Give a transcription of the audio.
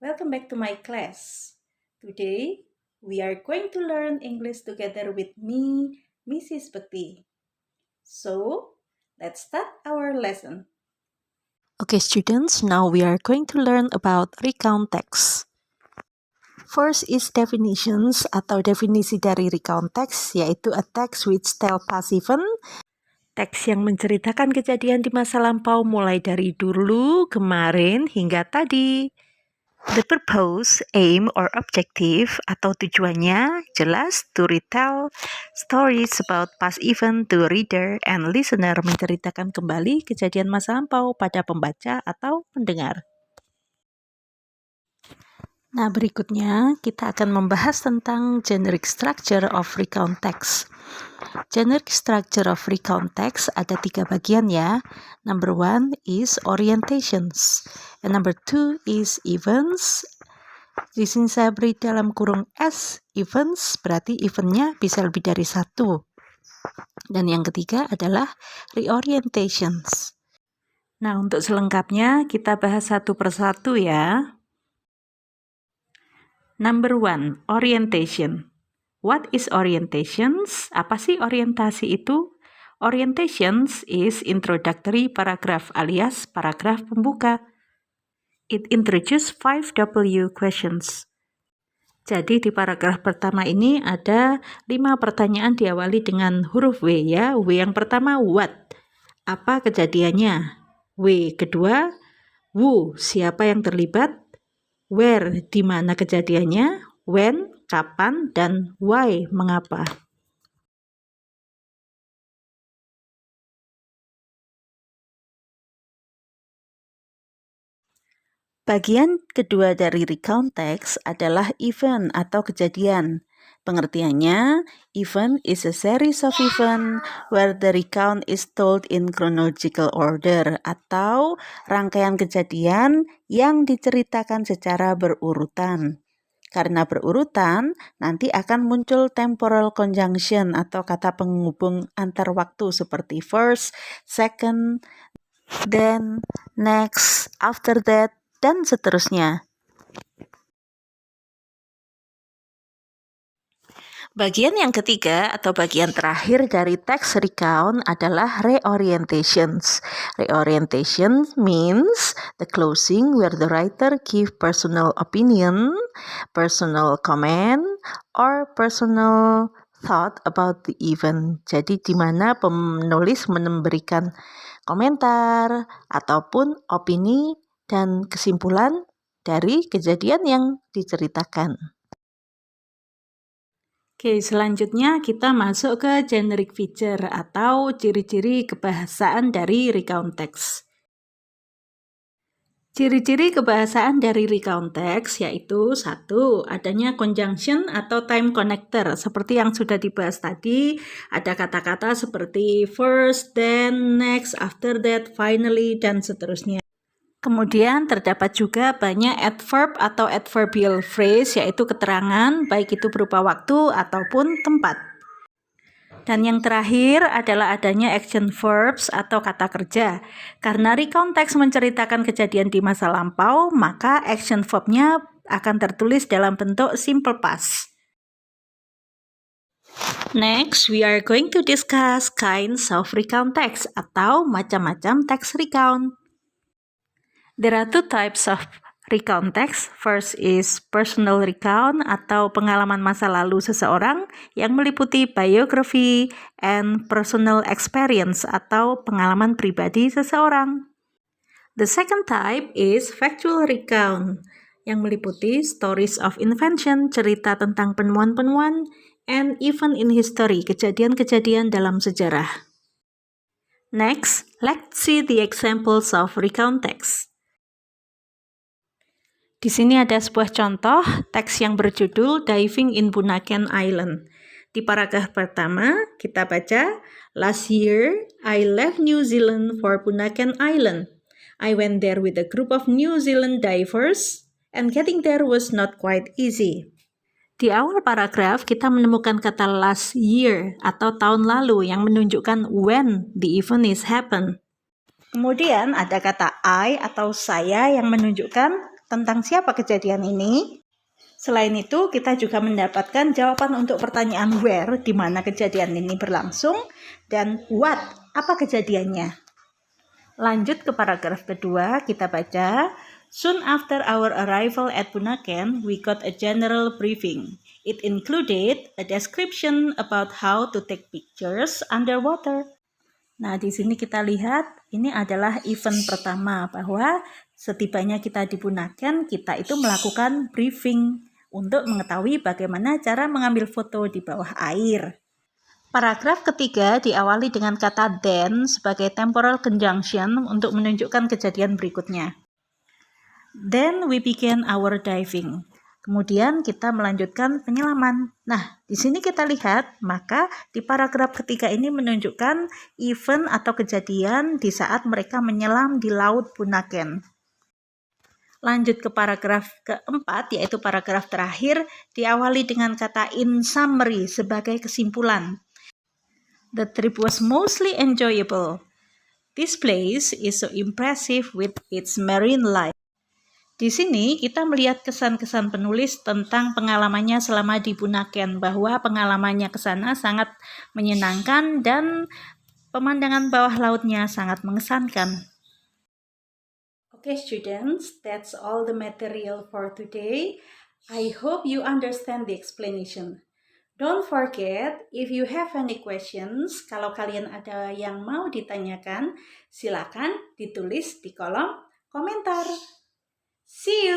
Welcome back to my class. Today, we are going to learn English together with me, Mrs. Bekti. So, let's start our lesson. Okay, students, now we are going to learn about recount text. First is definitions atau definisi dari recount text, yaitu a text which tell past event, teks yang menceritakan kejadian di masa lampau mulai dari dulu, kemarin, hingga tadi. The purpose, aim, or objective atau tujuannya jelas to retell stories about past event to reader and listener, menceritakan kembali kejadian masa lampau pada pembaca atau pendengar. Nah, berikutnya kita akan membahas tentang generic structure of recount text. Generic structure of recount text ada 3 bagian ya. Number 1 is orientations, and number 2 is events. Di sini saya beri dalam kurung S, events, berarti eventnya bisa lebih dari 1. Dan yang ketiga adalah reorientations. Nah, untuk selengkapnya kita bahas satu persatu ya. Number 1, orientation. What is orientations? Apa sih orientasi itu? Orientations is introductory paragraph alias paragraf pembuka. It introduces 5 W questions. Jadi di paragraf pertama ini ada 5 pertanyaan diawali dengan huruf W ya. W yang pertama what? Apa kejadiannya? W kedua who? Siapa yang terlibat? Where, di mana kejadiannya, when, kapan, dan why, mengapa. Bagian kedua dari recount text adalah event atau kejadian. Pengertiannya, event is a series of event where the recount is told in chronological order, atau rangkaian kejadian yang diceritakan secara berurutan. Karena berurutan, nanti akan muncul temporal conjunction atau kata penghubung antar waktu seperti first, second, then, next, after that, dan seterusnya. Bagian yang ketiga atau bagian terakhir dari text recount adalah reorientations. Reorientation means the closing where the writer give personal opinion, personal comment, or personal thought about the event. Jadi di mana penulis memberikan komentar ataupun opini dan kesimpulan dari kejadian yang diceritakan. Oke, selanjutnya kita masuk ke generic feature atau ciri-ciri kebahasaan dari recount text. Ciri-ciri kebahasaan dari recount text yaitu 1. Adanya conjunction atau time connector. Seperti yang sudah dibahas tadi, ada kata-kata seperti first, then, next, after that, finally, dan seterusnya. Kemudian terdapat juga banyak adverb atau adverbial phrase, yaitu keterangan, baik itu berupa waktu ataupun tempat. Dan yang terakhir adalah adanya action verbs atau kata kerja. Karena recount text menceritakan kejadian di masa lampau, maka action verb-nya akan tertulis dalam bentuk simple past. Next, we are going to discuss kinds of recount text atau macam-macam text recount. There are 2 types of recount text. First is personal recount atau pengalaman masa lalu seseorang yang meliputi biography and personal experience atau pengalaman pribadi seseorang. The second type is factual recount yang meliputi stories of invention, cerita tentang penemuan-penemuan, and event in history, kejadian-kejadian dalam sejarah. Next, let's see the examples of recount text. Di sini ada sebuah contoh teks yang berjudul Diving in Bunaken Island. Di paragraf pertama kita baca, Last year, I left New Zealand for Bunaken Island. I went there with a group of New Zealand divers, and getting there was not quite easy. Di awal paragraf kita menemukan kata last year atau tahun lalu yang menunjukkan when the event is happened. Kemudian ada kata I atau saya yang menunjukkan tentang siapa kejadian ini. Selain itu, kita juga mendapatkan jawaban untuk pertanyaan where, di mana kejadian ini berlangsung, dan what, apa kejadiannya. Lanjut ke paragraf kedua, kita baca, soon after our arrival at Bunaken, we got a general briefing. It included a description about how to take pictures underwater. Nah, di sini kita lihat, ini adalah event pertama bahwa setibanya kita di Bunaken, kita itu melakukan briefing untuk mengetahui bagaimana cara mengambil foto di bawah air. Paragraf ketiga diawali dengan kata then sebagai temporal conjunction untuk menunjukkan kejadian berikutnya. Then we began our diving. Kemudian kita melanjutkan penyelaman. Nah, di sini kita lihat, maka di paragraf ketiga ini menunjukkan event atau kejadian di saat mereka menyelam di Laut Bunaken. Lanjut ke paragraf keempat, yaitu paragraf terakhir, diawali dengan kata in summary sebagai kesimpulan. The trip was mostly enjoyable. This place is so impressive with its marine life. Di sini kita melihat kesan-kesan penulis tentang pengalamannya selama di Bunaken, bahwa pengalamannya ke sana sangat menyenangkan dan pemandangan bawah lautnya sangat mengesankan. Okay, students, that's all the material for today. I hope you understand the explanation. Don't forget, if you have any questions, kalau kalian ada yang mau ditanyakan, silakan ditulis di kolom komentar. See you!